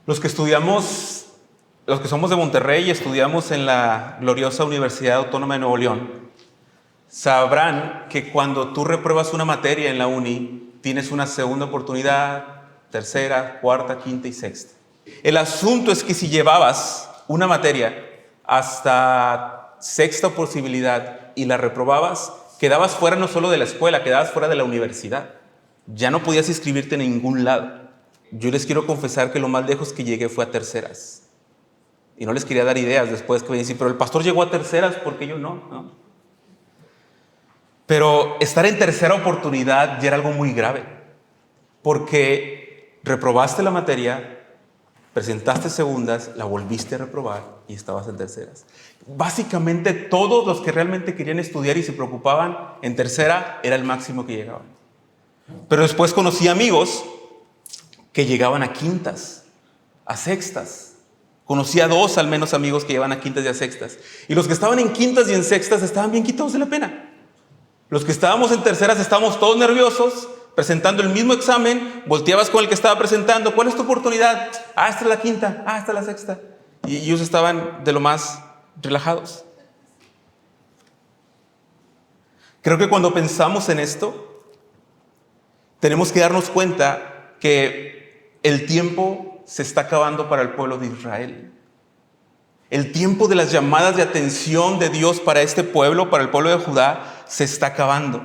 Los que somos de Monterrey y estudiamos en la gloriosa Universidad Autónoma de Nuevo León, sabrán que cuando tú repruebas una materia en la uni, tienes una segunda oportunidad, tercera, cuarta, quinta y sexta. El asunto es que si llevabas una materia hasta sexta posibilidad y la reprobabas, quedabas fuera no solo de la escuela, quedabas fuera de la universidad. Ya no podías inscribirte en ningún lado. Yo les quiero confesar que lo más lejos que llegué fue a terceras. Y no les quería dar ideas después que voy a decir, pero el pastor llegó a terceras, ¿por qué yo no? Pero estar en tercera oportunidad ya era algo muy grave, porque reprobaste la materia, presentaste segundas, la volviste a reprobar y estabas en terceras. Básicamente todos los que realmente querían estudiar y se preocupaban en tercera era el máximo que llegaban. Pero después conocí amigos que llegaban a quintas, a sextas. Conocí a 2 al menos amigos que llegaban a quintas y a sextas. Y los que estaban en quintas y en sextas estaban bien quitados de la pena. Los que estábamos en terceras estábamos todos nerviosos, presentando el mismo examen, volteabas con el que estaba presentando, ¿cuál es tu oportunidad? Esta es la quinta, esta es la sexta. Y ellos estaban de lo más relajados. Creo que cuando pensamos en esto, tenemos que darnos cuenta que el tiempo se está acabando para el pueblo de Israel. El tiempo de las llamadas de atención de Dios para este pueblo, para el pueblo de Judá, se está acabando.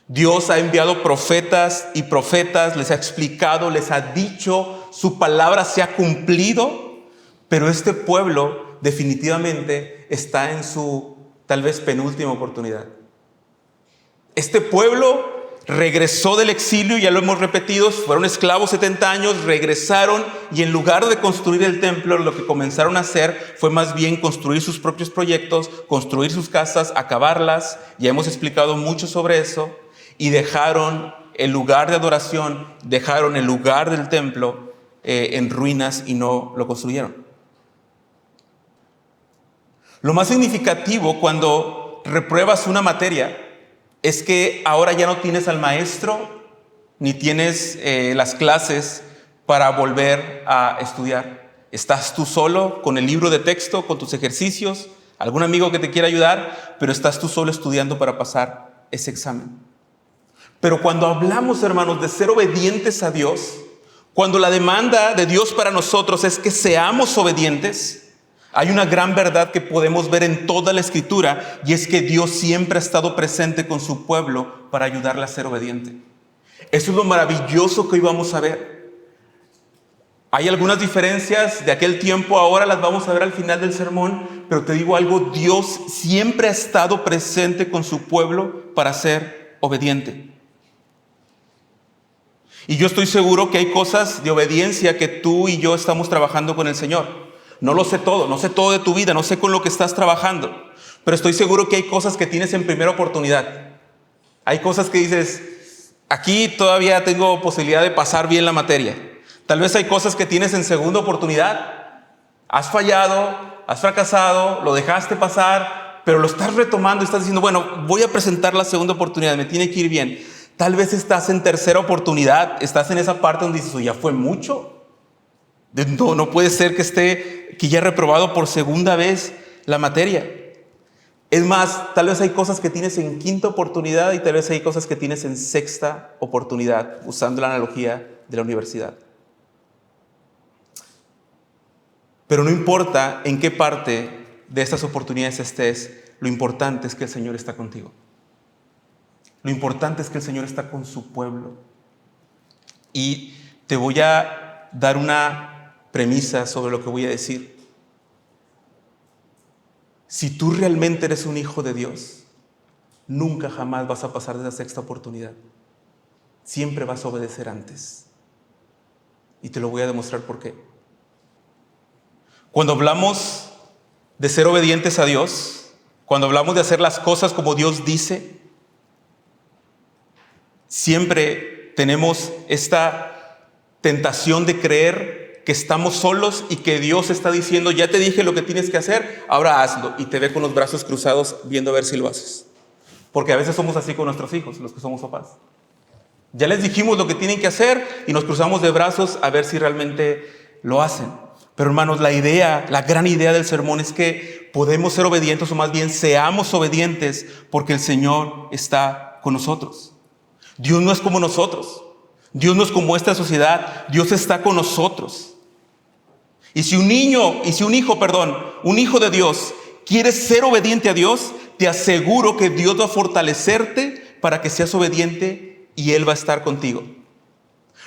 Dios ha enviado profetas y profetas, les ha explicado, les ha dicho, su palabra se ha cumplido, pero este pueblo definitivamente está en su tal vez penúltima oportunidad. Este pueblo regresó del exilio, ya lo hemos repetido, fueron esclavos 70 años, regresaron y en lugar de construir el templo, lo que comenzaron a hacer fue más bien construir sus propios proyectos, construir sus casas, acabarlas, ya hemos explicado mucho sobre eso, y dejaron el lugar de adoración, dejaron el lugar del templo en ruinas y no lo construyeron. Lo más significativo cuando repruebas una materia es que ahora ya no tienes al maestro, ni tienes las clases para volver a estudiar. Estás tú solo con el libro de texto, con tus ejercicios, algún amigo que te quiera ayudar, pero estás tú solo estudiando para pasar ese examen. Pero cuando hablamos, hermanos, de ser obedientes a Dios, cuando la demanda de Dios para nosotros es que seamos obedientes, hay una gran verdad que podemos ver en toda la Escritura, y es que Dios siempre ha estado presente con su pueblo para ayudarle a ser obediente. Eso es lo maravilloso que hoy vamos a ver. Hay algunas diferencias de aquel tiempo, ahora las vamos a ver al final del sermón, pero te digo algo, Dios siempre ha estado presente con su pueblo para ser obediente. Y yo estoy seguro que hay cosas de obediencia que tú y yo estamos trabajando con el Señor. No lo sé todo, no sé todo de tu vida, no sé con lo que estás trabajando, pero estoy seguro que hay cosas que tienes en primera oportunidad. Hay cosas que dices, aquí todavía tengo posibilidad de pasar bien la materia. Tal vez hay cosas que tienes en segunda oportunidad. Has fallado, has fracasado, lo dejaste pasar, pero lo estás retomando y estás diciendo, bueno, voy a presentar la segunda oportunidad, me tiene que ir bien. Tal vez estás en tercera oportunidad, estás en esa parte donde dices, ya fue mucho. No puede ser que ya he reprobado por segunda vez la materia. Es más, tal vez hay cosas que tienes en quinta oportunidad y tal vez hay cosas que tienes en sexta oportunidad, usando la analogía de la universidad. Pero no importa en qué parte de estas oportunidades estés, lo importante es que el Señor está contigo. Lo importante es que el Señor está con su pueblo. Y te voy a dar una premisa sobre lo que voy a decir. Si tú realmente eres un hijo de Dios, nunca jamás vas a pasar de esa sexta oportunidad. Siempre vas a obedecer antes. Y te lo voy a demostrar por qué. Cuando hablamos de ser obedientes a Dios, cuando hablamos de hacer las cosas como Dios dice, siempre tenemos esta tentación de creer que estamos solos y que Dios está diciendo, ya te dije lo que tienes que hacer, ahora hazlo. Y te ve con los brazos cruzados viendo a ver si lo haces. Porque a veces somos así con nuestros hijos, los que somos papás. Ya les dijimos lo que tienen que hacer y nos cruzamos de brazos a ver si realmente lo hacen. Pero hermanos, la gran idea del sermón es que podemos ser obedientes, o más bien seamos obedientes, porque el Señor está con nosotros. Dios no es como nosotros. Dios no es como esta sociedad. Dios está con nosotros. Y si un hijo de Dios quiere ser obediente a Dios, te aseguro que Dios va a fortalecerte para que seas obediente y Él va a estar contigo.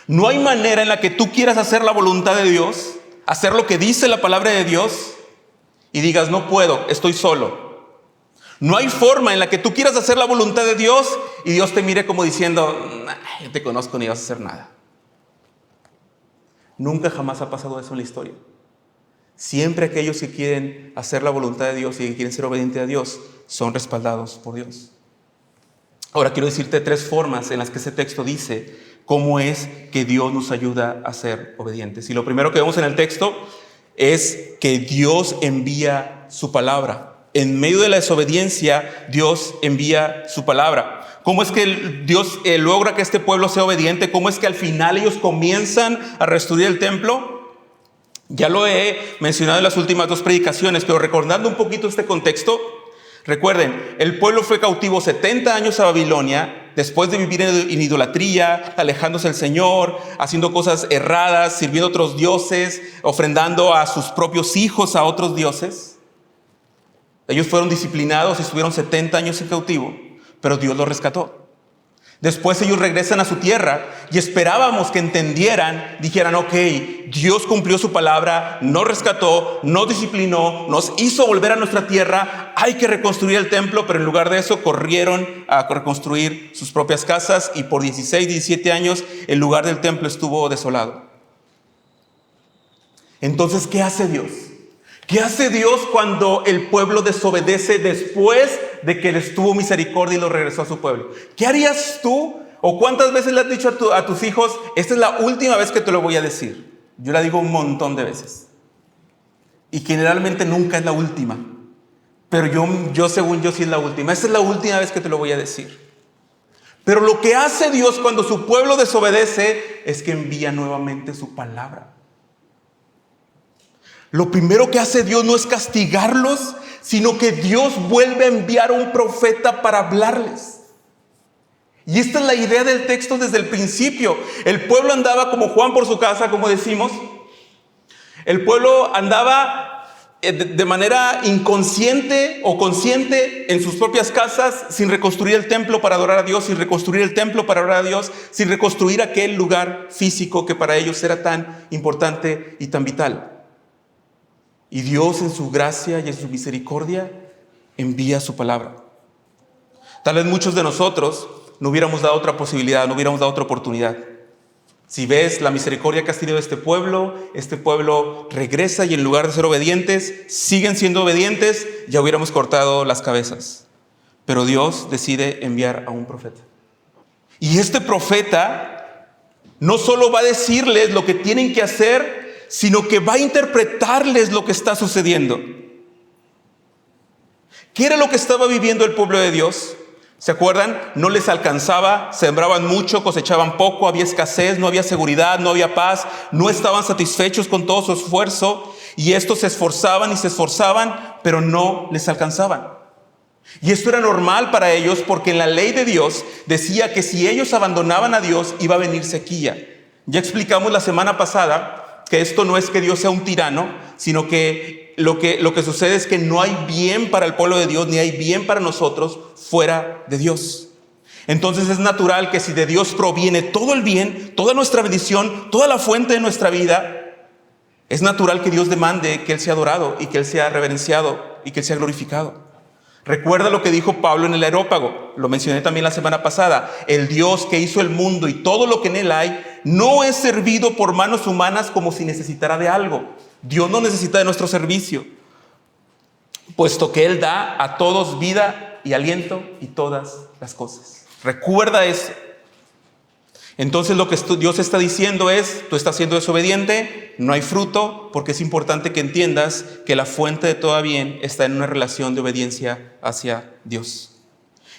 No hay manera en la que tú quieras hacer la voluntad de Dios, hacer lo que dice la palabra de Dios y digas, no puedo, estoy solo. No hay forma en la que tú quieras hacer la voluntad de Dios y Dios te mire como diciendo, yo te conozco, ni vas a hacer nada. Nunca jamás ha pasado eso en la historia. Siempre aquellos que quieren hacer la voluntad de Dios y que quieren ser obedientes a Dios son respaldados por Dios. Ahora quiero decirte 3 formas en las que ese texto dice cómo es que Dios nos ayuda a ser obedientes. Y lo primero que vemos en el texto es que Dios envía su palabra. En medio de la desobediencia, Dios envía su palabra. ¿Cómo es que Dios logra que este pueblo sea obediente? ¿Cómo es que al final ellos comienzan a restituir el templo? Ya lo he mencionado en las últimas 2 predicaciones, pero recordando un poquito este contexto, recuerden, el pueblo fue cautivo 70 años a Babilonia, después de vivir en idolatría, alejándose del Señor, haciendo cosas erradas, sirviendo a otros dioses, ofrendando a sus propios hijos a otros dioses. Ellos fueron disciplinados y estuvieron 70 años en cautivo, pero Dios los rescató. Después ellos regresan a su tierra y esperábamos que entendieran, dijeran, ok, Dios cumplió su palabra, nos rescató, nos disciplinó, nos hizo volver a nuestra tierra, hay que reconstruir el templo, pero en lugar de eso corrieron a reconstruir sus propias casas y por 16, 17 años el lugar del templo estuvo desolado. Entonces, ¿qué hace Dios? ¿Qué hace Dios cuando el pueblo desobedece después de que les tuvo misericordia y lo regresó a su pueblo? ¿Qué harías tú? ¿O cuántas veces le has dicho a tus hijos, esta es la última vez que te lo voy a decir? Yo la digo un montón de veces. Y generalmente nunca es la última. Pero yo según yo sí es la última. Esta es la última vez que te lo voy a decir. Pero lo que hace Dios cuando su pueblo desobedece es que envía nuevamente su palabra. Lo primero que hace Dios no es castigarlos, sino que Dios vuelve a enviar a un profeta para hablarles. Y esta es la idea del texto desde el principio. El pueblo andaba como Juan por su casa, como decimos. El pueblo andaba de manera inconsciente o consciente en sus propias casas, sin reconstruir el templo para adorar a Dios, sin reconstruir el templo para adorar a Dios, sin reconstruir aquel lugar físico que para ellos era tan importante y tan vital. Y Dios en su gracia y en su misericordia envía su palabra. Tal vez muchos de nosotros no hubiéramos dado otra posibilidad, no hubiéramos dado otra oportunidad. Si ves la misericordia que ha tenido este pueblo regresa y en lugar de ser obedientes, siguen siendo obedientes, ya hubiéramos cortado las cabezas. Pero Dios decide enviar a un profeta. Y este profeta no solo va a decirles lo que tienen que hacer, sino que va a interpretarles lo que está sucediendo. ¿Qué era lo que estaba viviendo el pueblo de Dios? ¿Se acuerdan? No les alcanzaba, sembraban mucho, cosechaban poco, había escasez, no había seguridad, no había paz, no estaban satisfechos con todo su esfuerzo y estos se esforzaban y se esforzaban, pero no les alcanzaban. Y esto era normal para ellos porque en la ley de Dios decía que si ellos abandonaban a Dios iba a venir sequía. Ya explicamos la semana pasada que esto no es que Dios sea un tirano, sino que lo que sucede es que no hay bien para el pueblo de Dios, ni hay bien para nosotros fuera de Dios. Entonces es natural que si de Dios proviene todo el bien, toda nuestra bendición, toda la fuente de nuestra vida, es natural que Dios demande que Él sea adorado y que Él sea reverenciado y que Él sea glorificado. Recuerda lo que dijo Pablo en el Areópago, lo mencioné también la semana pasada. El Dios que hizo el mundo y todo lo que en él hay no es servido por manos humanas como si necesitara de algo. Dios no necesita de nuestro servicio, puesto que Él da a todos vida y aliento y todas las cosas. Recuerda eso. Entonces lo que Dios está diciendo es, tú estás siendo desobediente, no hay fruto, porque es importante que entiendas que la fuente de todo bien está en una relación de obediencia hacia Dios.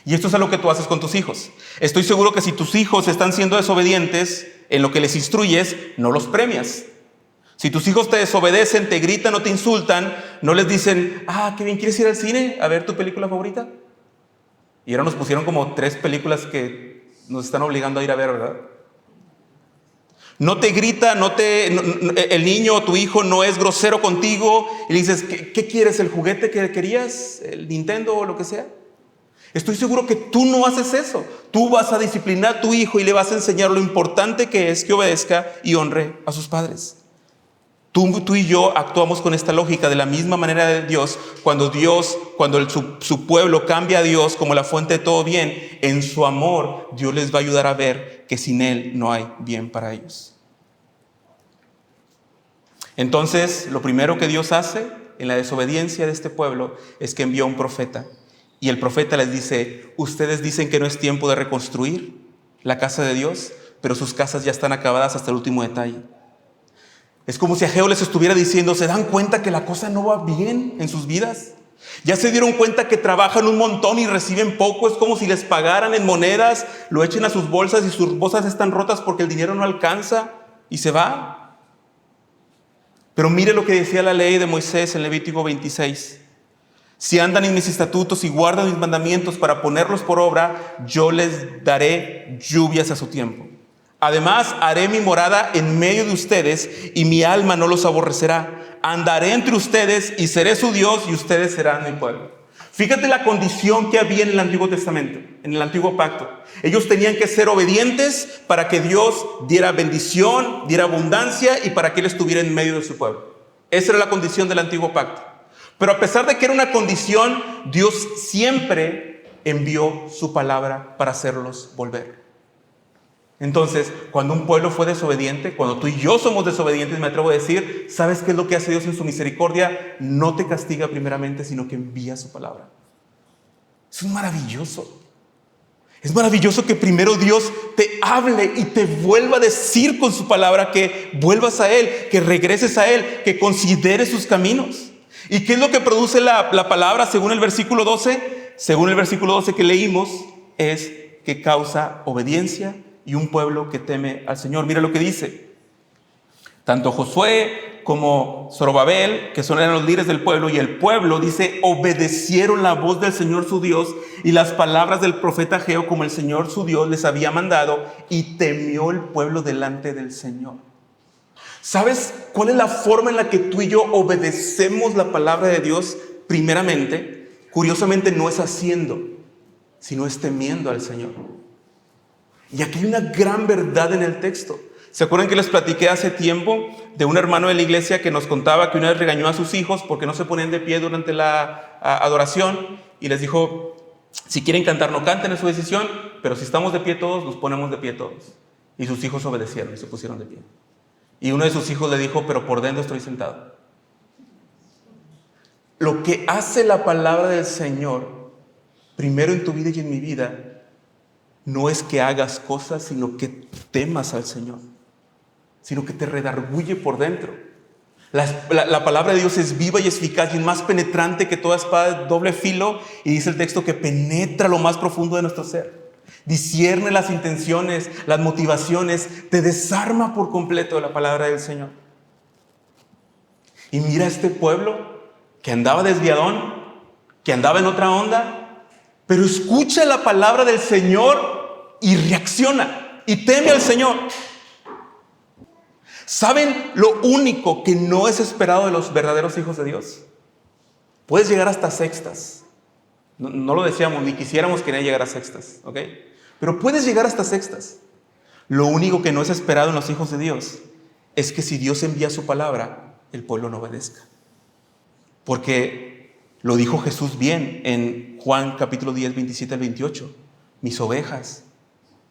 Y esto es algo que tú haces con tus hijos. Estoy seguro que si tus hijos están siendo desobedientes en lo que les instruyes, no los premias. Si tus hijos te desobedecen, te gritan o te insultan, no les dicen, qué bien, ¿quieres ir al cine a ver tu película favorita? Y ahora nos pusieron como 3 películas que nos están obligando a ir a ver, ¿verdad? No te grita, el niño o tu hijo no es grosero contigo y le dices, ¿qué quieres? ¿El juguete que querías? ¿El Nintendo o lo que sea? Estoy seguro que tú no haces eso. Tú vas a disciplinar a tu hijo y le vas a enseñar lo importante que es que obedezca y honre a sus padres. Tú y yo actuamos con esta lógica de la misma manera de Dios. Cuando su pueblo cambia a Dios como la fuente de todo bien, en su amor, Dios les va a ayudar a ver que sin Él no hay bien para ellos. Entonces, lo primero que Dios hace en la desobediencia de este pueblo es que envió a un profeta. Y el profeta les dice, ustedes dicen que no es tiempo de reconstruir la casa de Dios, pero sus casas ya están acabadas hasta el último detalle. Es como si Ageo les estuviera diciendo, ¿se dan cuenta que la cosa no va bien en sus vidas? ¿Ya se dieron cuenta que trabajan un montón y reciben poco? Es como si les pagaran en monedas, lo echen a sus bolsas y sus bolsas están rotas porque el dinero no alcanza y se va. Pero mire lo que decía la ley de Moisés en Levítico 26. Si andan en mis estatutos y guardan mis mandamientos para ponerlos por obra, yo les daré lluvias a su tiempo. Además, haré mi morada en medio de ustedes y mi alma no los aborrecerá. Andaré entre ustedes y seré su Dios y ustedes serán mi pueblo. Fíjate la condición que había en el Antiguo Testamento, en el Antiguo Pacto. Ellos tenían que ser obedientes para que Dios diera bendición, diera abundancia y para que Él estuviera en medio de su pueblo. Esa era la condición del Antiguo Pacto. Pero a pesar de que era una condición, Dios siempre envió su palabra para hacerlos volver. Entonces, cuando un pueblo fue desobediente, cuando tú y yo somos desobedientes, me atrevo a decir, ¿sabes qué es lo que hace Dios en su misericordia? No te castiga primeramente, sino que envía su palabra. Eso es maravilloso. Es maravilloso que primero Dios te hable y te vuelva a decir con su palabra que vuelvas a Él, que regreses a Él, que consideres sus caminos. ¿Y qué es lo que produce la palabra según el versículo 12? Según el versículo 12 que leímos, es que causa obediencia y un pueblo que teme al Señor. Mira lo que dice. Tanto Josué como Zorobabel, que eran los líderes del pueblo, y el pueblo, dice, obedecieron la voz del Señor su Dios y las palabras del profeta Ageo como el Señor su Dios les había mandado, y temió el pueblo delante del Señor. ¿Sabes cuál es la forma en la que tú y yo obedecemos la palabra de Dios? Primeramente, curiosamente no es haciendo, sino es temiendo al Señor. Y aquí hay una gran verdad en el texto. ¿Se acuerdan que les platiqué hace tiempo de un hermano de la iglesia que nos contaba que una vez regañó a sus hijos porque no se ponían de pie durante la adoración? Y les dijo, si quieren cantar, no canten, es su decisión, pero si estamos de pie todos, nos ponemos de pie todos. Y sus hijos obedecieron y se pusieron de pie. Y uno de sus hijos le dijo, pero por dentro estoy sentado. Lo que hace la palabra del Señor, primero en tu vida y en mi vida, no es que hagas cosas, sino que temas al Señor, sino que te redarguye por dentro. La palabra de Dios es viva y eficaz y es más penetrante que toda espada de doble filo, y dice el texto que penetra lo más profundo de nuestro ser. Discierne las intenciones, las motivaciones, te desarma por completo la palabra del Señor. Y mira este pueblo que andaba desviadón, que andaba en otra onda, pero escucha la palabra del Señor y reacciona y teme al Señor. ¿Saben lo único que no es esperado de los verdaderos hijos de Dios? Puedes llegar hasta sextas. No lo decíamos, ni quisiéramos que nadie llegara a sextas, ¿ok? Pero puedes llegar hasta sextas. Lo único que no es esperado en los hijos de Dios es que si Dios envía su palabra, el pueblo no obedezca. Porque lo dijo Jesús bien en Juan capítulo 10, 27 al 28. Mis ovejas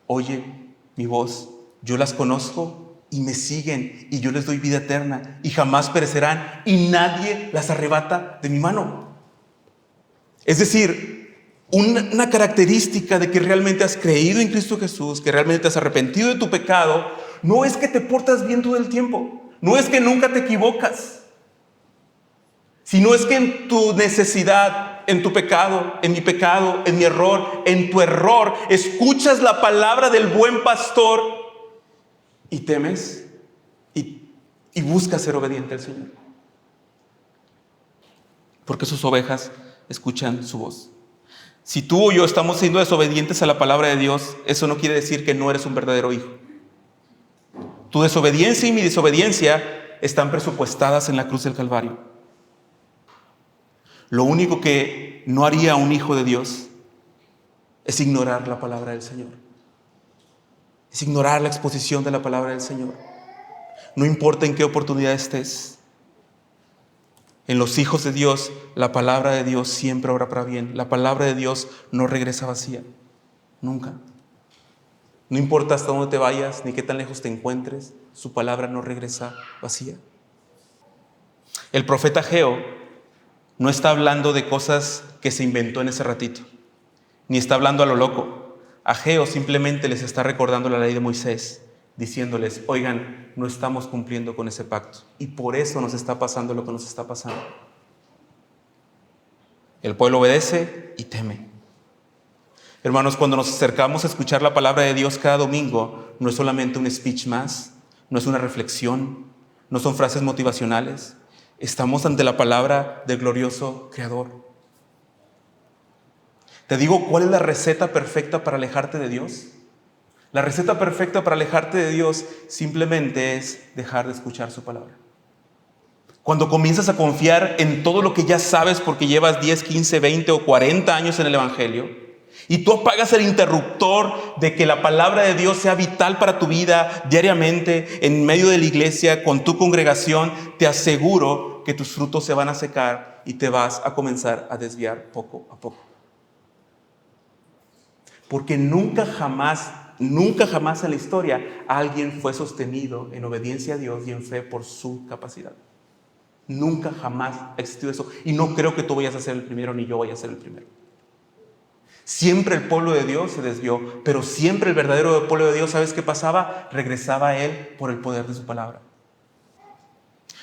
oyen mi voz, yo las conozco y me siguen, y yo les doy vida eterna y jamás perecerán y nadie las arrebata de mi mano. Es decir, una característica de que realmente has creído en Cristo Jesús, que realmente te has arrepentido de tu pecado, no es que te portas bien todo el tiempo, no es que nunca te equivocas, sino es que en tu necesidad en tu pecado, en mi pecado, en mi error, en tu error, escuchas la palabra del buen pastor y temes y buscas ser obediente al Señor. Porque sus ovejas escuchan su voz. Si tú o yo estamos siendo desobedientes a la palabra de Dios, eso no quiere decir que no eres un verdadero hijo. Tu desobediencia y mi desobediencia están presupuestadas en la cruz del Calvario. Lo único que no haría un hijo de Dios es ignorar la palabra del Señor. Es ignorar la exposición de la palabra del Señor. No importa en qué oportunidad estés. En los hijos de Dios, la palabra de Dios siempre obra para bien. La palabra de Dios no regresa vacía. Nunca. No importa hasta dónde te vayas, ni qué tan lejos te encuentres, su palabra no regresa vacía. El profeta Ageo no está hablando de cosas que se inventó en ese ratito, ni está hablando a lo loco. Ageo simplemente les está recordando la ley de Moisés, diciéndoles, oigan, no estamos cumpliendo con ese pacto. Y por eso nos está pasando lo que nos está pasando. El pueblo obedece y teme. Hermanos, cuando nos acercamos a escuchar la palabra de Dios cada domingo, no es solamente un speech más, no es una reflexión, no son frases motivacionales. Estamos ante la palabra del glorioso Creador. Te digo, ¿cuál es la receta perfecta para alejarte de Dios? La receta perfecta para alejarte de Dios simplemente es dejar de escuchar su palabra. Cuando comienzas a confiar en todo lo que ya sabes porque llevas 10, 15, 20 o 40 años en el Evangelio, y tú apagas el interruptor de que la palabra de Dios sea vital para tu vida diariamente, en medio de la iglesia, con tu congregación, te aseguro que tus frutos se van a secar y te vas a comenzar a desviar poco a poco. Porque nunca jamás en la historia alguien fue sostenido en obediencia a Dios y en fe por su capacidad. Nunca jamás ha existido eso. Y no creo que tú vayas a ser el primero ni yo vaya a ser el primero. Siempre el pueblo de Dios se desvió, pero siempre el verdadero pueblo de Dios, ¿sabes qué pasaba? Regresaba a Él por el poder de su palabra.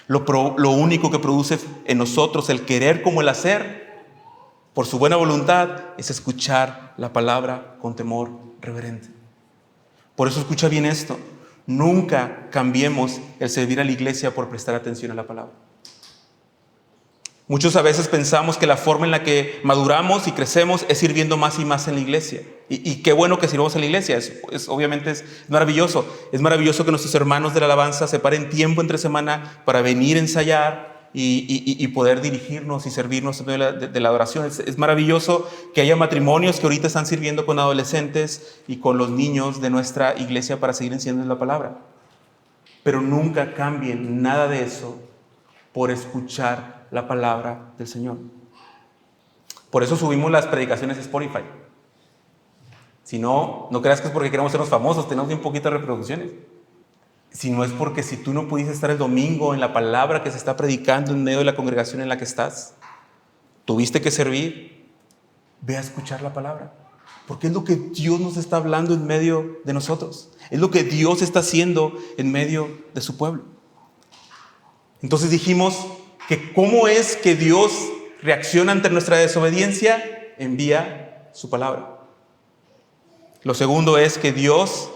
Lo único que produce en nosotros el querer como el hacer, por su buena voluntad, es escuchar la palabra con temor reverente. Por eso escucha bien esto. Nunca cambiemos el servir a la iglesia por prestar atención a la palabra. Muchos a veces pensamos que la forma en la que maduramos y crecemos es sirviendo más y más en la iglesia. Y qué bueno que sirvamos en la iglesia, obviamente es maravilloso. Es maravilloso que nuestros hermanos de la alabanza separen tiempo entre semana para venir a ensayar y poder dirigirnos y servirnos en medio de la adoración. Es maravilloso que haya matrimonios que ahorita están sirviendo con adolescentes y con los niños de nuestra iglesia para seguir enseñando la palabra. Pero nunca cambien nada de eso por escuchar la palabra del Señor. Por eso subimos las predicaciones a Spotify. Si no, no creas que es porque queremos sernos famosos, tenemos bien poquitas reproducciones. Si no es porque si tú no pudiste estar el domingo en la palabra que se está predicando en medio de la congregación en la que estás, tuviste que servir, ve a escuchar la palabra. Porque es lo que Dios nos está hablando en medio de nosotros. Es lo que Dios está haciendo en medio de su pueblo. Entonces dijimos que cómo es que Dios reacciona ante nuestra desobediencia, envía su palabra. Lo segundo es que Dios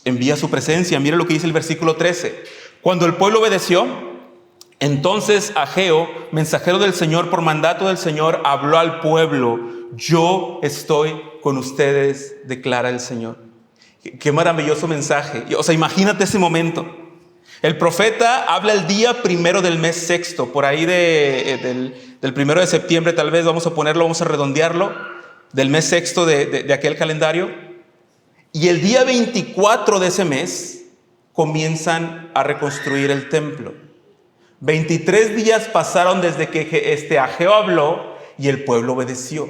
envía su presencia. Mira lo que dice el versículo 13. Cuando el pueblo obedeció, entonces Ageo, mensajero del Señor por mandato del Señor, habló al pueblo. Yo estoy con ustedes, declara el Señor. Qué maravilloso mensaje. O sea, imagínate ese momento. El profeta habla el día primero del mes sexto, por ahí del 1 de septiembre tal vez, vamos a redondearlo, del mes sexto de aquel calendario. Y el día 24 de ese mes comienzan a reconstruir el templo. 23 días pasaron desde que Ageo habló y el pueblo obedeció.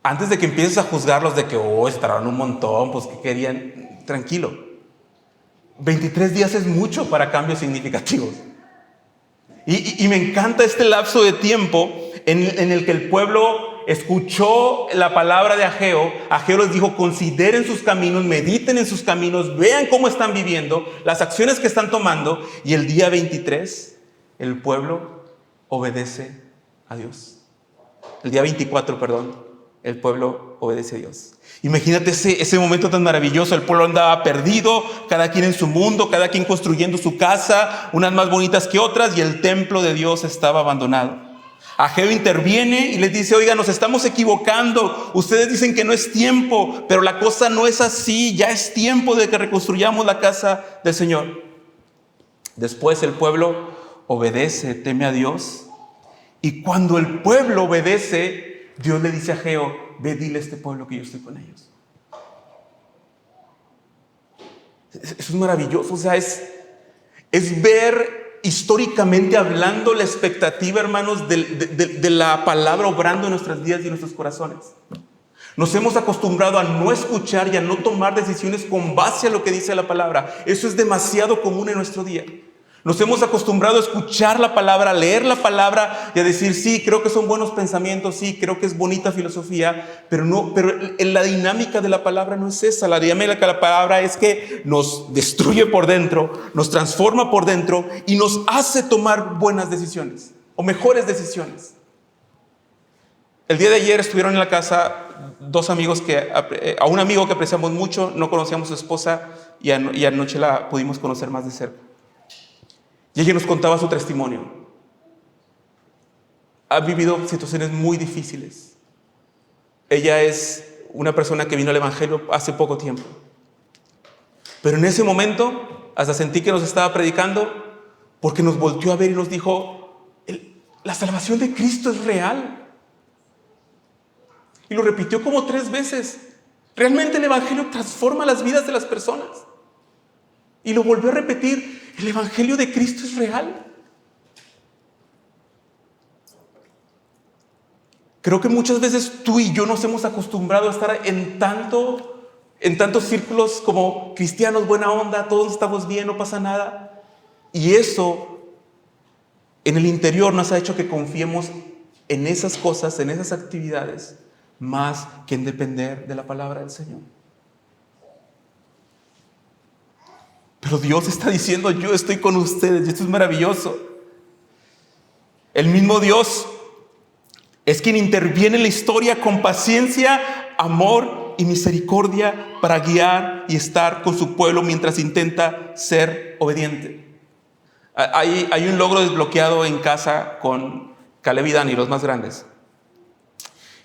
Antes de que empieces a juzgarlos de que, estarán un montón, pues que querían, tranquilo. 23 días es mucho para cambios significativos. Y me encanta este lapso de tiempo en el que el pueblo escuchó la palabra de Ageo. Ageo les dijo, consideren sus caminos, mediten en sus caminos, vean cómo están viviendo, las acciones que están tomando. Y el día 23, el pueblo obedece a Dios. El día 24, el pueblo obedece a Dios. Imagínate ese momento tan maravilloso. El pueblo andaba perdido, cada quien en su mundo, cada quien construyendo su casa, unas más bonitas que otras, y el templo de Dios estaba abandonado. Ageo interviene y les dice: oiga, nos estamos equivocando, ustedes dicen que no es tiempo, pero la cosa no es así, ya es tiempo de que reconstruyamos la casa del Señor. Después el pueblo obedece, teme a Dios, y cuando el pueblo obedece, Dios le dice a Ageo: ve, dile a este pueblo que yo estoy con ellos. Eso es maravilloso. O sea, es ver históricamente hablando la expectativa, hermanos, de la palabra obrando en nuestras vidas y en nuestros corazones. Nos hemos acostumbrado a no escuchar y a no tomar decisiones con base a lo que dice la palabra. Eso es demasiado común en nuestro día. Nos hemos acostumbrado a escuchar la palabra, a leer la palabra y a decir: sí, creo que son buenos pensamientos, sí, creo que es bonita filosofía, pero la dinámica de la palabra no es esa. La dinámica de la palabra es que nos destruye por dentro, nos transforma por dentro y nos hace tomar buenas decisiones o mejores decisiones. El día de ayer estuvieron en la casa dos amigos a un amigo que apreciamos mucho. No conocíamos a su esposa y anoche la pudimos conocer más de cerca. Y ella nos contaba su testimonio. Ha vivido situaciones muy difíciles. Ella es una persona que vino al Evangelio hace poco tiempo. Pero en ese momento, hasta sentí que nos estaba predicando, porque nos volteó a ver y nos dijo: la salvación de Cristo es real. Y lo repitió como 3 veces. Realmente el Evangelio transforma las vidas de las personas. Y lo volvió a repetir: el Evangelio de Cristo es real. Creo que muchas veces tú y yo nos hemos acostumbrado a estar en tantos círculos como cristianos, buena onda, todos estamos bien, no pasa nada. Y eso en el interior nos ha hecho que confiemos en esas cosas, en esas actividades, más que en depender de la palabra del Señor. Pero Dios está diciendo: yo estoy con ustedes, y esto es maravilloso. El mismo Dios es quien interviene en la historia con paciencia, amor y misericordia para guiar y estar con su pueblo mientras intenta ser obediente. Hay un logro desbloqueado en casa con Caleb y Dani, los más grandes.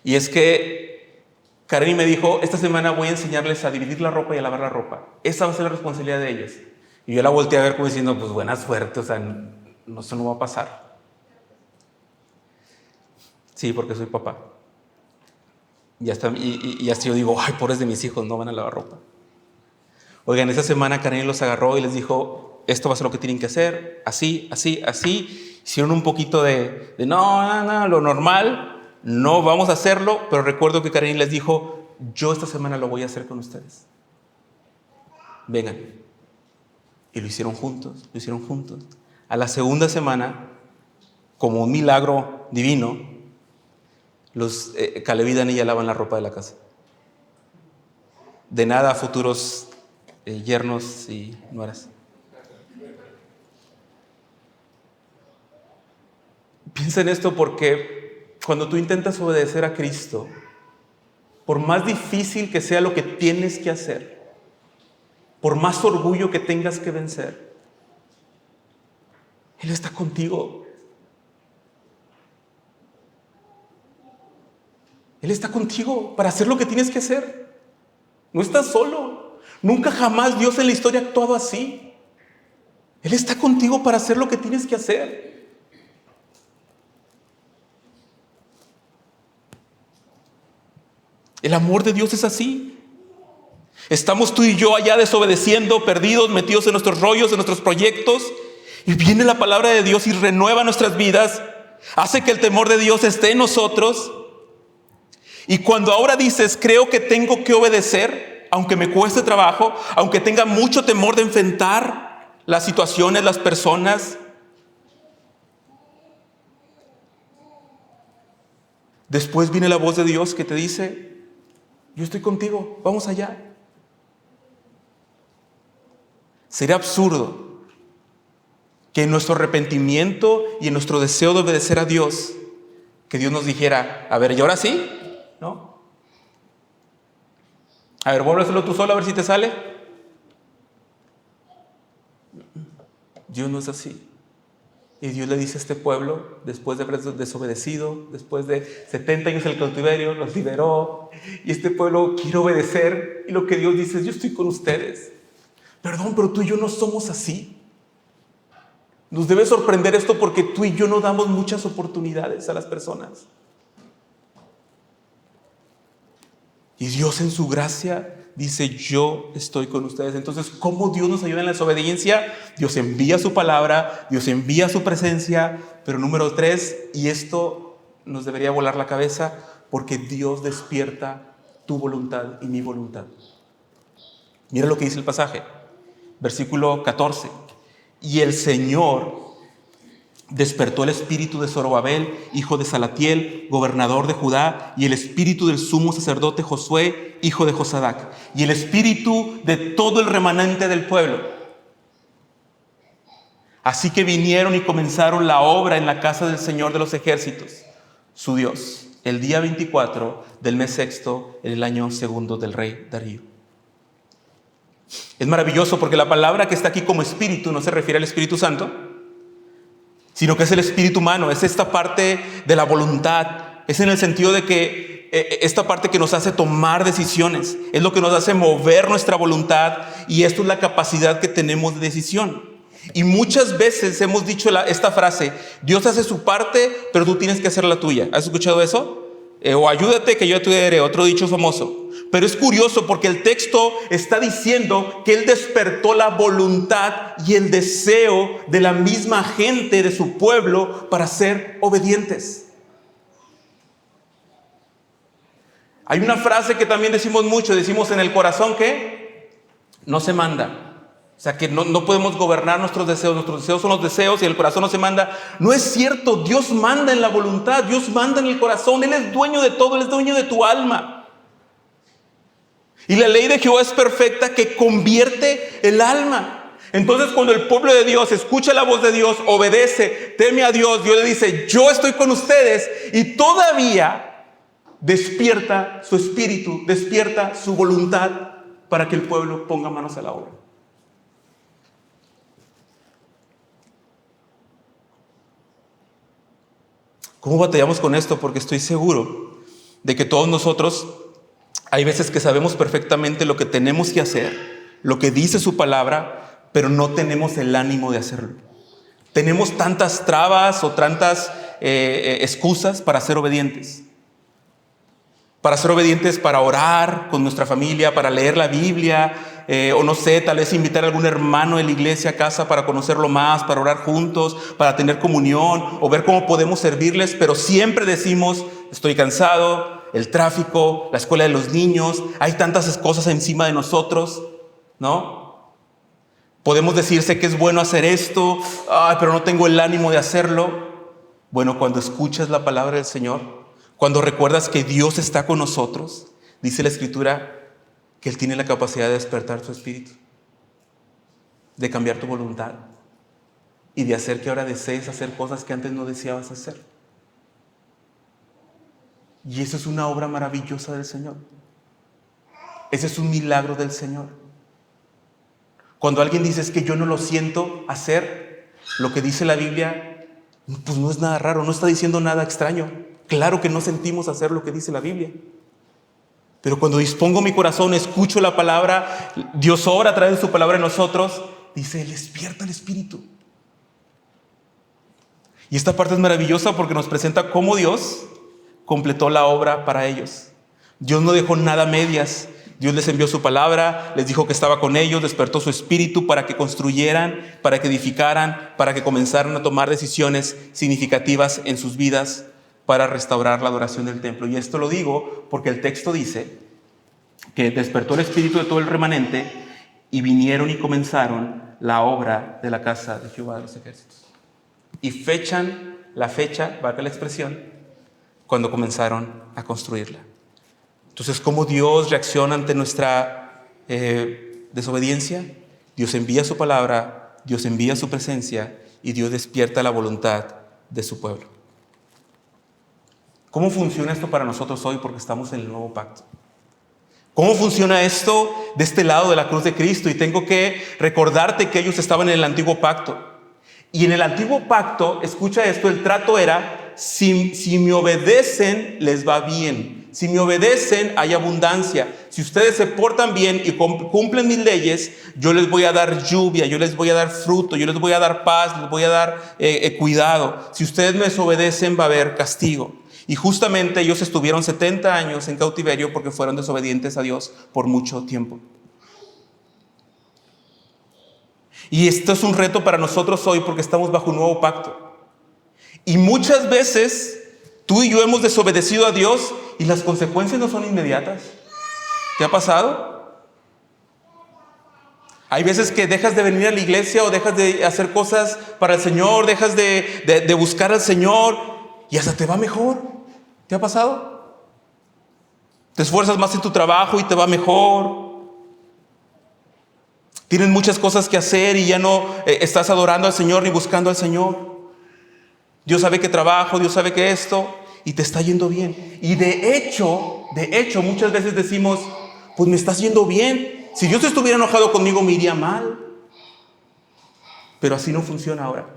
Y es que Karen me dijo: esta semana voy a enseñarles a dividir la ropa y a lavar la ropa. Esa va a ser la responsabilidad de ellas. Y yo la volteé a ver como diciendo: pues buena suerte, o sea, no, eso no va a pasar. Sí, porque soy papá. Y hasta yo digo: ay, pobres de mis hijos, no van a lavar ropa. Oigan, esa semana Karen los agarró y les dijo: esto va a ser lo que tienen que hacer, así, así, así. Hicieron un poquito de no, lo normal. No vamos a hacerlo, pero recuerdo que Karen les dijo: yo esta semana lo voy a hacer con ustedes. Vengan. Y lo hicieron juntos. A la segunda semana, como un milagro divino, los Caleb y Dani ya lavan la ropa de la casa. De nada a futuros yernos y nueras. Piensa en esto, porque cuando tú intentas obedecer a Cristo, por más difícil que sea lo que tienes que hacer, por más orgullo que tengas que vencer, Él está contigo. Él está contigo para hacer lo que tienes que hacer. No estás solo. Nunca jamás Dios en la historia ha actuado así. Él está contigo para hacer lo que tienes que hacer. El amor de Dios es así. Estamos tú y yo allá desobedeciendo, perdidos, metidos en nuestros rollos, en nuestros proyectos, y viene la palabra de Dios y renueva nuestras vidas, hace que el temor de Dios esté en nosotros. Y cuando ahora dices: creo que tengo que obedecer, aunque me cueste trabajo, aunque tenga mucho temor de enfrentar las situaciones, las personas, después viene la voz de Dios que te dice: yo estoy contigo, vamos allá. Sería absurdo que en nuestro arrepentimiento y en nuestro deseo de obedecer a Dios Que Dios nos dijera, a ver, ¿y ahora sí? ¿No? A ver, vuelve a hacerlo tú solo a ver si te sale. Dios no es así. Y Dios le dice a este pueblo, después de haber desobedecido, después de 70 años en el cautiverio, los liberó. Y este pueblo quiere obedecer. Y lo que Dios dice es, yo estoy con ustedes. Perdón, pero tú y yo no somos así. Nos debe sorprender esto porque tú y yo no damos muchas oportunidades a las personas. Y Dios en su gracia dice, yo estoy con ustedes. Entonces, ¿cómo Dios nos ayuda en la desobediencia? Dios envía su palabra, Dios envía su presencia. Pero número 3, y esto nos debería volar la cabeza, porque Dios despierta tu voluntad y mi voluntad. Mira lo que dice el pasaje, versículo 14. Y el Señor despertó el espíritu de Zorobabel, hijo de Salatiel, gobernador de Judá, y el espíritu del sumo sacerdote Josué, hijo de Josadac, y el espíritu de todo el remanente del pueblo. Así que vinieron y comenzaron la obra en la casa del Señor de los ejércitos, su Dios, el día 24 del mes sexto, en el año segundo del rey Darío. Es maravilloso porque la palabra que está aquí como espíritu no se refiere al Espíritu Santo, sino que es el espíritu humano, es esta parte de la voluntad, es en el sentido de que esta parte que nos hace tomar decisiones, es lo que nos hace mover nuestra voluntad, y esto es la capacidad que tenemos de decisión. Y muchas veces hemos dicho esta frase, Dios hace su parte, pero tú tienes que hacer la tuya. ¿Has escuchado eso? O ayúdate que yo te ayudaré, otro dicho famoso. Pero es curioso porque el texto está diciendo que Él despertó la voluntad y el deseo de la misma gente de su pueblo para ser obedientes. Hay una frase que también decimos mucho, decimos en el corazón que no se manda. O sea que no podemos gobernar nuestros deseos son los deseos y el corazón no se manda. No es cierto, Dios manda en la voluntad, Dios manda en el corazón, Él es dueño de todo, Él es dueño de tu alma. Y la ley de Jehová es perfecta que convierte el alma. Entonces cuando el pueblo de Dios escucha la voz de Dios, obedece, teme a Dios, Dios le dice, yo estoy con ustedes, y todavía despierta su espíritu, despierta su voluntad para que el pueblo ponga manos a la obra. ¿Cómo batallamos con esto? Porque estoy seguro de que todos nosotros hay veces que sabemos perfectamente lo que tenemos que hacer, lo que dice su palabra, pero no tenemos el ánimo de hacerlo. Tenemos tantas trabas o tantas excusas para ser obedientes. Para ser obedientes, para orar con nuestra familia, para leer la Biblia, o no sé, tal vez invitar a algún hermano de la iglesia a casa para conocerlo más, para orar juntos, para tener comunión, o ver cómo podemos servirles, pero siempre decimos, estoy cansado, el tráfico, la escuela de los niños, hay tantas cosas encima de nosotros, ¿no? Podemos decir, sé que es bueno hacer esto, pero no tengo el ánimo de hacerlo. Bueno, cuando escuchas la palabra del Señor, cuando recuerdas que Dios está con nosotros, dice la Escritura que Él tiene la capacidad de despertar tu espíritu, de cambiar tu voluntad y de hacer que ahora desees hacer cosas que antes no deseabas hacer. Y eso es una obra maravillosa del Señor. Ese es un milagro del Señor. Cuando alguien dice es que yo no lo siento hacer, lo que dice la Biblia, pues no es nada raro, no está diciendo nada extraño. Claro que no sentimos hacer lo que dice la Biblia. Pero cuando dispongo mi corazón, escucho la palabra, Dios obra a través de su palabra en nosotros, dice, Él despierta el espíritu. Y esta parte es maravillosa porque nos presenta cómo Dios completó la obra para ellos. Dios no dejó nada a medias. Dios les envió su palabra, les dijo que estaba con ellos, despertó su espíritu para que construyeran, para que edificaran, para que comenzaran a tomar decisiones significativas en sus vidas para restaurar la adoración del templo. Y esto lo digo porque el texto dice que despertó el espíritu de todo el remanente y vinieron y comenzaron la obra de la casa de Jehová de los ejércitos. Y fechan la fecha, valga la expresión, cuando comenzaron a construirla. Entonces, ¿cómo Dios reacciona ante nuestra desobediencia? Dios envía su palabra, Dios envía su presencia y Dios despierta la voluntad de su pueblo. ¿Cómo funciona esto para nosotros hoy? Porque estamos en el nuevo pacto. ¿Cómo funciona esto de este lado de la cruz de Cristo? Y tengo que recordarte que ellos estaban en el antiguo pacto. Y en el antiguo pacto, escucha esto, el trato era, si me obedecen, les va bien. Si me obedecen, hay abundancia. Si ustedes se portan bien y cumplen mis leyes, yo les voy a dar lluvia, yo les voy a dar fruto, yo les voy a dar paz, les voy a dar cuidado. Si ustedes me desobedecen, va a haber castigo. Y justamente ellos estuvieron 70 años en cautiverio porque fueron desobedientes a Dios por mucho tiempo. Y esto es un reto para nosotros hoy porque estamos bajo un nuevo pacto. Y muchas veces tú y yo hemos desobedecido a Dios y las consecuencias no son inmediatas. ¿Te ha pasado? Hay veces que dejas de venir a la iglesia o dejas de hacer cosas para el Señor, dejas de buscar al Señor y hasta te va mejor. ¿Te ha pasado? Te esfuerzas más en tu trabajo y te va mejor. Tienes muchas cosas que hacer y ya no estás adorando al Señor ni buscando al Señor. Dios sabe que trabajo, Dios sabe que esto, y te está yendo bien. Y de hecho, muchas veces decimos, pues me estás yendo bien. Si Dios estuviera enojado conmigo, me iría mal. Pero así no funciona ahora.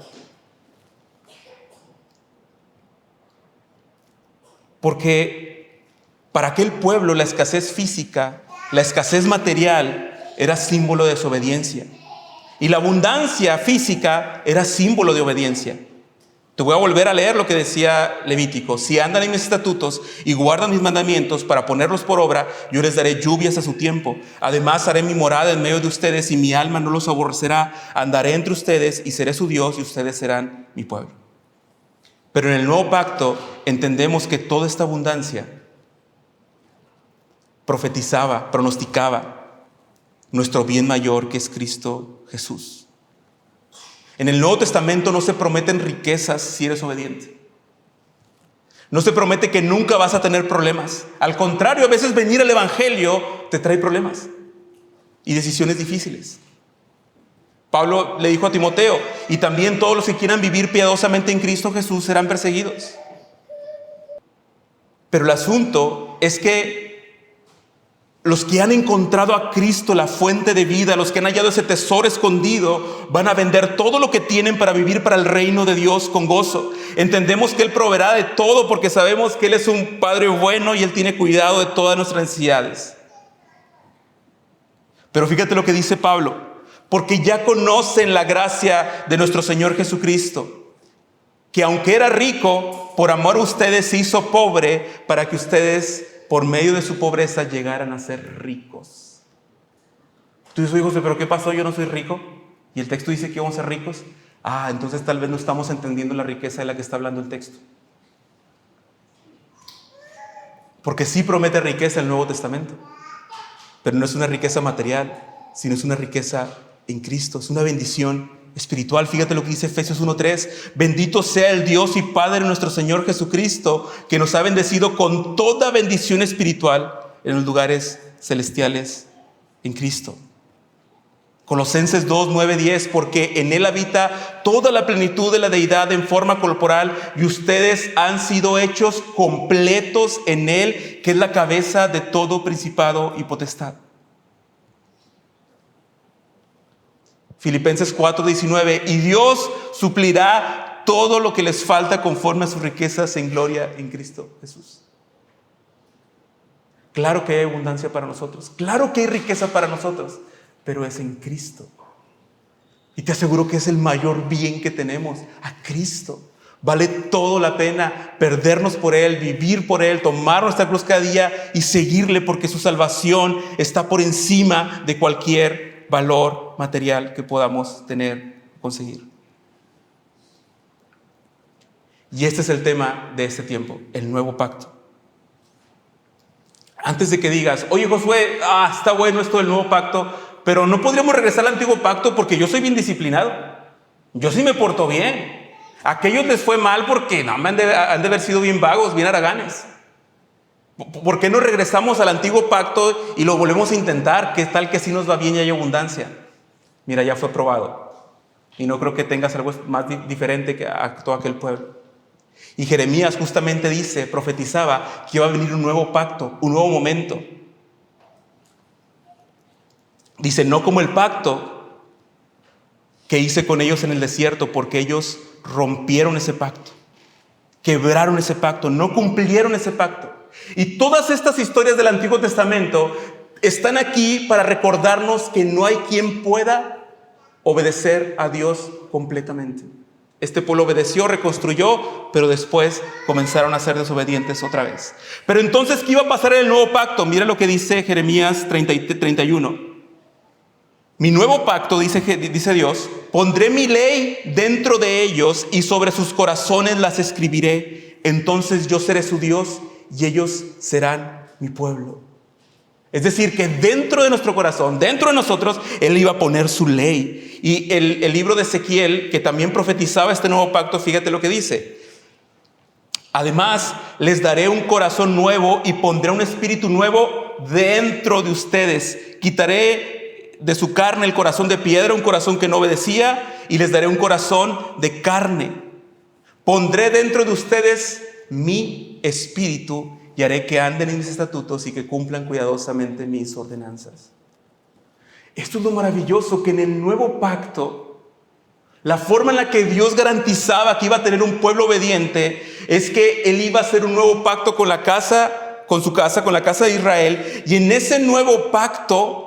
Porque para aquel pueblo la escasez física, la escasez material era símbolo de desobediencia. Y la abundancia física era símbolo de obediencia. Te voy a volver a leer lo que decía Levítico. Si andan en mis estatutos y guardan mis mandamientos para ponerlos por obra, yo les daré lluvias a su tiempo. Además haré mi morada en medio de ustedes y mi alma no los aborrecerá. Andaré entre ustedes y seré su Dios y ustedes serán mi pueblo. Pero en el nuevo pacto entendemos que toda esta abundancia profetizaba, pronosticaba nuestro bien mayor, que es Cristo Jesús. En el Nuevo Testamento no se prometen riquezas si eres obediente. No se promete que nunca vas a tener problemas. Al contrario, a veces venir al Evangelio te trae problemas y decisiones difíciles. Pablo le dijo a Timoteo, y también todos los que quieran vivir piadosamente en Cristo Jesús serán perseguidos. Pero el asunto es que los que han encontrado a Cristo, la fuente de vida, los que han hallado ese tesoro escondido, van a vender todo lo que tienen para vivir para el reino de Dios con gozo. Entendemos que Él proveerá de todo porque sabemos que Él es un Padre bueno y Él tiene cuidado de todas nuestras necesidades. Pero fíjate lo que dice Pablo, porque ya conocen la gracia de nuestro Señor Jesucristo, que aunque era rico, por amor a ustedes se hizo pobre para que ustedes, por medio de su pobreza, llegaran a ser ricos. Tú dices, José, ¿pero qué pasó? Yo no soy rico. Y el texto dice que vamos a ser ricos. Entonces tal vez no estamos entendiendo la riqueza de la que está hablando el texto. Porque sí promete riqueza el Nuevo Testamento, pero no es una riqueza material, sino es una riqueza en Cristo, es una bendición espiritual. Fíjate lo que dice Efesios 1:3. Bendito sea el Dios y Padre de nuestro Señor Jesucristo, que nos ha bendecido con toda bendición espiritual en los lugares celestiales en Cristo. Colosenses 2:9-10, porque en Él habita toda la plenitud de la deidad en forma corporal, y ustedes han sido hechos completos en Él, que es la cabeza de todo principado y potestad. Filipenses 4:19, y Dios suplirá todo lo que les falta conforme a sus riquezas en gloria en Cristo Jesús. Claro que hay abundancia para nosotros, claro que hay riqueza para nosotros, pero es en Cristo. Y te aseguro que es el mayor bien que tenemos, a Cristo. Vale todo la pena perdernos por Él, vivir por Él, tomar nuestra cruz cada día y seguirle, porque su salvación está por encima de cualquier valor material que podamos tener o conseguir. Y este es el tema de este tiempo, el nuevo pacto. Antes de que digas, oye Josué, está bueno esto del nuevo pacto, pero no podríamos regresar al antiguo pacto porque yo soy bien disciplinado. Yo sí me porto bien. A aquellos les fue mal porque han de haber sido bien vagos, bien haraganes. ¿Por qué no regresamos al antiguo pacto y lo volvemos a intentar? ¿Qué tal que sí nos va bien y hay abundancia? Mira, ya fue probado. Y no creo que tengas algo más diferente que a todo aquel pueblo. Y Jeremías justamente profetizaba que iba a venir un nuevo pacto, un nuevo momento. Dice, no como el pacto que hice con ellos en el desierto, porque ellos rompieron ese pacto, quebraron ese pacto, no cumplieron ese pacto. Y todas estas historias del Antiguo Testamento están aquí para recordarnos que no hay quien pueda obedecer a Dios completamente. Este pueblo obedeció, reconstruyó, pero después comenzaron a ser desobedientes otra vez. Pero entonces, ¿qué iba a pasar en el nuevo pacto? Mira lo que dice Jeremías 31. Mi nuevo pacto, dice Dios, pondré mi ley dentro de ellos y sobre sus corazones las escribiré. Entonces yo seré su Dios y ellos serán mi pueblo. Es decir, que dentro de nuestro corazón, dentro de nosotros, Él iba a poner su ley. Y el libro de Ezequiel, que también profetizaba este nuevo pacto, fíjate lo que dice. Además, les daré un corazón nuevo y pondré un espíritu nuevo dentro de ustedes. Quitaré de su carne el corazón de piedra, un corazón que no obedecía, y les daré un corazón de carne. Pondré dentro de ustedes mi espíritu y haré que anden en mis estatutos y que cumplan cuidadosamente mis ordenanzas. Esto es lo maravilloso, que en el nuevo pacto, la forma en la que Dios garantizaba que iba a tener un pueblo obediente es que Él iba a hacer un nuevo pacto con la casa de Israel. Y en ese nuevo pacto,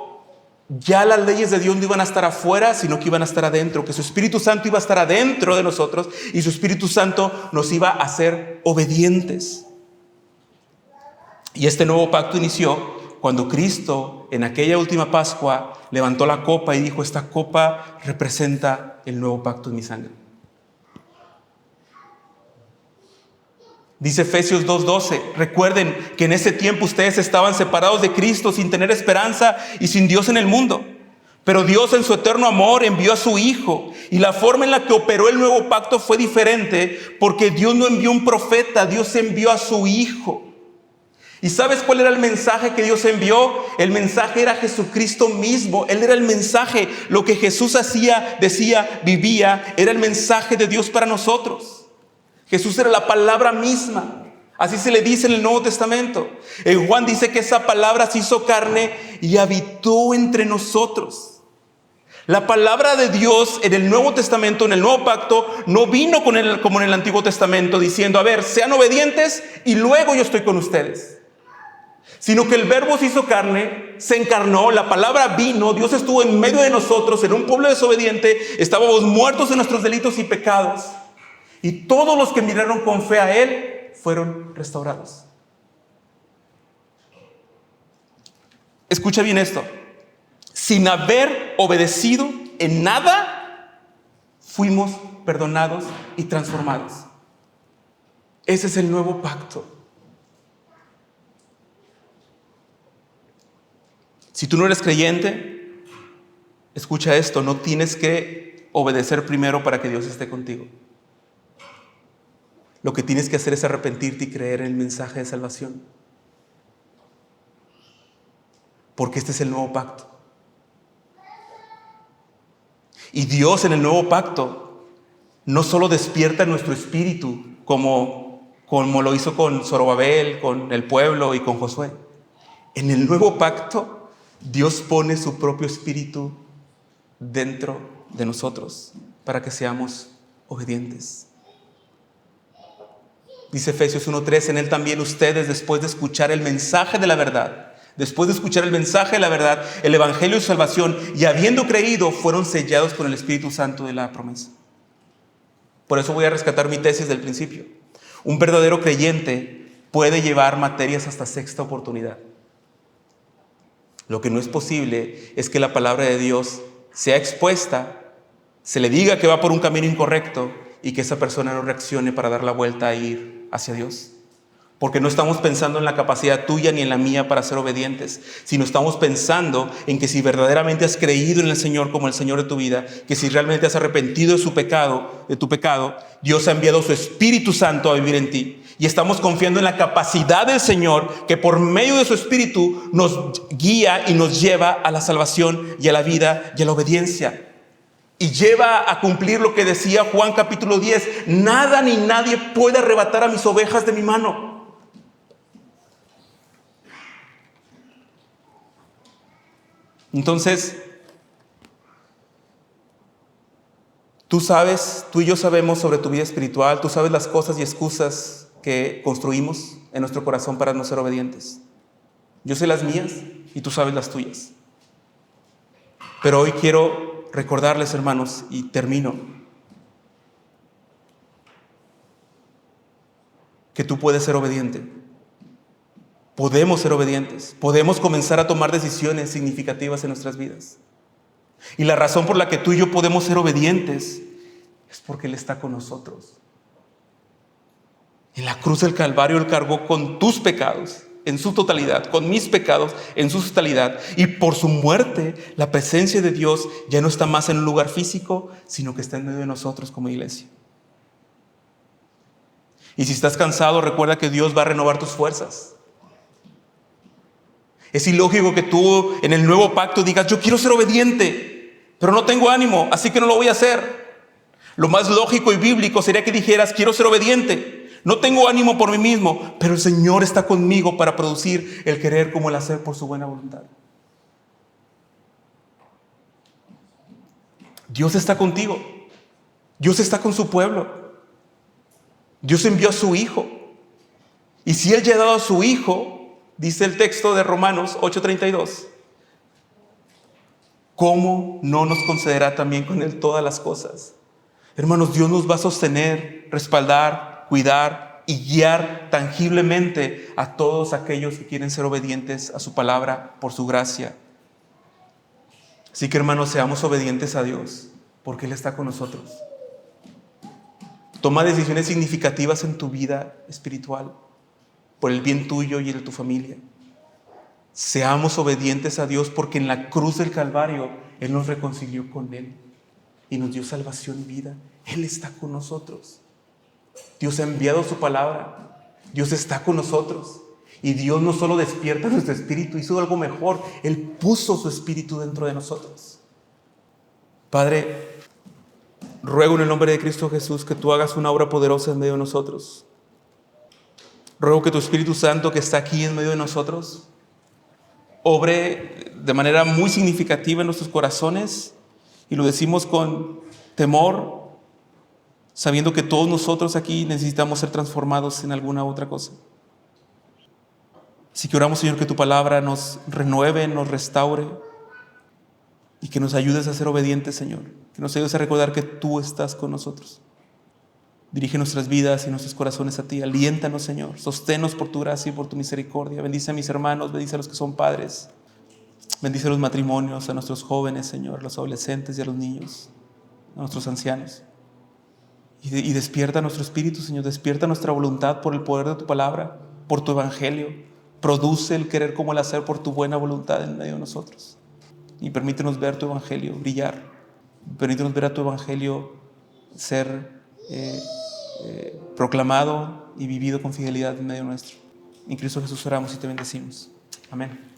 ya las leyes de Dios no iban a estar afuera, sino que iban a estar adentro, que su Espíritu Santo iba a estar adentro de nosotros y su Espíritu Santo nos iba a hacer obedientes. Y este nuevo pacto inició cuando Cristo, en aquella última Pascua, levantó la copa y dijo: esta copa representa el nuevo pacto en mi sangre. Dice Efesios 2:12, recuerden que en ese tiempo ustedes estaban separados de Cristo, sin tener esperanza y sin Dios en el mundo. Pero Dios, en su eterno amor, envió a su Hijo. Y la forma en la que operó el nuevo pacto fue diferente, porque Dios no envió un profeta, Dios envió a su Hijo. ¿Y sabes cuál era el mensaje que Dios envió? El mensaje era Jesucristo mismo. Él era el mensaje. Lo que Jesús hacía, decía, vivía, era el mensaje de Dios para nosotros. Jesús era la palabra misma. Así se le dice en el Nuevo Testamento. En Juan dice que esa palabra se hizo carne y habitó entre nosotros. La palabra de Dios en el Nuevo Testamento, en el Nuevo Pacto, no vino como en el Antiguo Testamento diciendo: a ver, sean obedientes y luego yo estoy con ustedes. Sino que el Verbo se hizo carne, se encarnó, la palabra vino, Dios estuvo en medio de nosotros, en un pueblo desobediente, estábamos muertos en nuestros delitos y pecados. Y todos los que miraron con fe a Él fueron restaurados. Escucha bien esto. Sin haber obedecido en nada, fuimos perdonados y transformados. Ese es el nuevo pacto. Si tú no eres creyente, escucha esto, no tienes que obedecer primero para que Dios esté contigo. Lo que tienes que hacer es arrepentirte y creer en el mensaje de salvación. Porque este es el nuevo pacto. Y Dios en el nuevo pacto no solo despierta nuestro espíritu como lo hizo con Zorobabel, con el pueblo y con Josué. En el nuevo pacto, Dios pone su propio espíritu dentro de nosotros para que seamos obedientes. Dice Efesios 1:3, en Él también ustedes, después de escuchar el mensaje de la verdad, el evangelio de salvación, y habiendo creído, fueron sellados con el Espíritu Santo de la promesa. Por eso voy a rescatar mi tesis del principio. Un verdadero creyente puede llevar materias hasta sexta oportunidad. Lo que no es posible es que la palabra de Dios sea expuesta, se le diga que va por un camino incorrecto y que esa persona no reaccione para dar la vuelta e ir hacia Dios. Porque no estamos pensando en la capacidad tuya ni en la mía para ser obedientes, sino estamos pensando en que si verdaderamente has creído en el Señor como el Señor de tu vida, que si realmente has arrepentido de tu pecado, Dios ha enviado su Espíritu Santo a vivir en ti. Y estamos confiando en la capacidad del Señor, que por medio de su Espíritu nos guía y nos lleva a la salvación y a la vida y a la obediencia. y lleva a cumplir lo que decía Juan capítulo 10: nada ni nadie puede arrebatar a mis ovejas de mi mano. Entonces, tú y yo sabemos sobre tu vida espiritual, tú sabes las cosas y excusas que construimos en nuestro corazón para no ser obedientes. Yo sé las mías y tú sabes las tuyas. Pero hoy quiero recordarles, hermanos, y termino, que tú puedes ser obediente. Podemos ser obedientes. Podemos comenzar a tomar decisiones significativas en nuestras vidas. Y la razón por la que tú y yo podemos ser obedientes es porque Él está con nosotros. En la cruz del Calvario Él cargó con tus pecados en su totalidad, con mis pecados en su totalidad. Y por su muerte, la presencia de Dios ya no está más en un lugar físico, sino que está en medio de nosotros como iglesia. Y si estás cansado, recuerda que Dios va a renovar tus fuerzas. Es ilógico que tú en el nuevo pacto digas: yo quiero ser obediente, pero no tengo ánimo, así que no lo voy a hacer. Lo más lógico y bíblico sería que dijeras: quiero ser obediente, no tengo ánimo por mí mismo, pero el Señor está conmigo para producir el querer como el hacer por su buena voluntad. Dios está contigo. Dios está con su pueblo. Dios envió a su Hijo. Y si Él ya ha dado a su Hijo, dice el texto de Romanos 8:32, ¿cómo no nos concederá también con Él todas las cosas? Hermanos, Dios nos va a sostener, respaldar, cuidar y guiar tangiblemente a todos aquellos que quieren ser obedientes a su palabra por su gracia. Así que, hermanos, seamos obedientes a Dios, porque Él está con nosotros. Toma decisiones significativas en tu vida espiritual, por el bien tuyo y el de tu familia. Seamos obedientes a Dios, porque en la cruz del Calvario Él nos reconcilió con Él y nos dio salvación y vida. Él está con nosotros. Dios ha enviado su palabra. Dios está con nosotros. Y Dios no solo despierta nuestro espíritu, hizo algo mejor. Él puso su espíritu dentro de nosotros. Padre, ruego en el nombre de Cristo Jesús que tú hagas una obra poderosa en medio de nosotros. Ruego que tu Espíritu Santo, que está aquí en medio de nosotros, obre de manera muy significativa en nuestros corazones. Y lo decimos con temor, sabiendo que todos nosotros aquí necesitamos ser transformados en alguna otra cosa. Así que oramos, Señor, que tu palabra nos renueve, nos restaure y que nos ayudes a ser obedientes, Señor. Que nos ayudes a recordar que tú estás con nosotros. Dirige nuestras vidas y nuestros corazones a ti. Aliéntanos, Señor. Sosténnos por tu gracia y por tu misericordia. Bendice a mis hermanos, bendice a los que son padres. Bendice a los matrimonios, a nuestros jóvenes, Señor, a los adolescentes y a los niños, a nuestros ancianos. Y despierta nuestro espíritu, Señor. Despierta nuestra voluntad por el poder de tu palabra, por tu evangelio. Produce el querer como el hacer por tu buena voluntad en medio de nosotros. Y permítenos ver tu evangelio brillar. Permítenos ver a tu evangelio ser proclamado y vivido con fidelidad en medio nuestro. En Cristo Jesús oramos y te bendecimos. Amén.